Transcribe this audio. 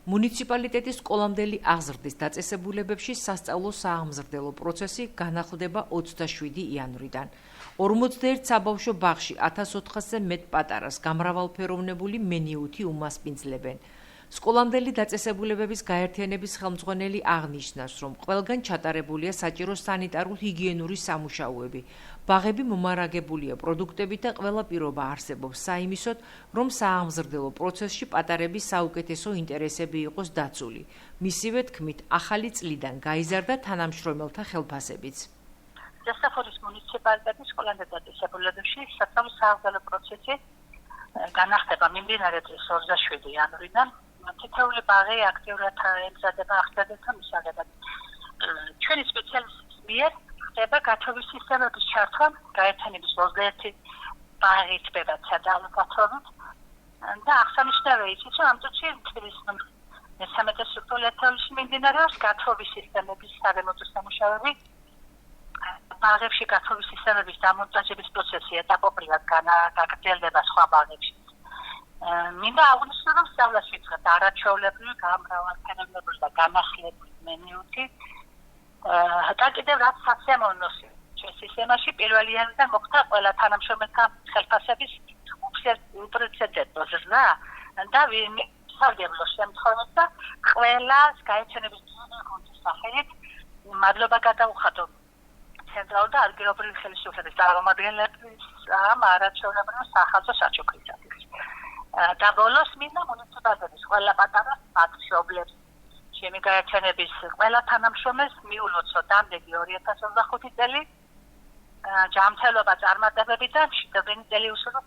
მუნიციპალიტეტის სკოლამდელი აღზრდის დაწესებულებებში სასწავლო სააღმზრდელო პროცესი განახლდება 27 იანვრიდან. 41 საბავშვო ბაღში 1400-ზე მეტ პატარას გამრავალფეროვნებული მენიუთი უმასპინძლებენ. სკოლამდელი დაწესებულებების გაერთიანების ხელმძღვანელი აღნიშნავს, რომ ყველგან ჩატარებულია საჭირო სანიტარულ-ჰიგიენური სამუშაოები. ბაღები მომარაგებულია პროდუქტებით და ყველა პირობა არსებობს საიმისოდ, რომ სააღმზრდელო პროცესში პატარების საუკეთესო ინტერესები იყოს დაცული. მისივე თქმით, ახალი წლიდან გაიზარდა თანამშრომელთა ხელფასებიც. Დასახურის მუნიციპალიტეტის სკოლამდე დაწესებულებებში სასწავლო სააღმზრდელო პროცესი განახდება მიმდინარე წლის 27 იანვრიდან. თითოეული ბაღი აქტიურად ემზადება აღზრდათა მისაღებად. ჩვენი სპეციალისტების მიერ ხდება გათხოვის სისტემების ჩართვა გაერთიანების 21 ბაღი ხდება სადავო გათხოვით და აღსანიშნავია ისიც, რომ ამ წუთში თბილისის მესამედე სტრუქტურაში მიმდინარეობს გათხოვის სისტემების სარემონტო სამუშაოები. ბაღებში გათხოვის სისტემების დამონტაჟების პროცესი ეტაპობრივად გაგრძელდება სხვა ბაღებში. მინდა აღვნიშნო, რომ სწავლას ვიწყებთ არაჩვეულებრივი, გამრავალფეროვნებული და განახლებული მენიუთი. და კიდევ რაც სასიამოვნოს სისტემაში პირველი იანვრიდან მოხდა ყველა თანამშრომელთა ხელფასების უპრეცედენტო ზრდა და სარგებლო შემთხვევით და ყველას გაერთიანების გუნდის სახელით მადლობა გადაუხადო ცენტრალურ და ადგილობრივი ხელისუფლების წარმომადგენლებს ამ არაჩვეულებრივ სახალხო საჩუქრისათვის. და ბოლოს მინდა მუნიციპალიტეტის ყველა პატარა მშობლებს ჩემი გაერთიანების ყველა თანამშრომელს მიულოცო დამდეგი 2025 წელი ჯანმრთელობა წარმატებები და მშვიდობიანი წელი უსურვოთ.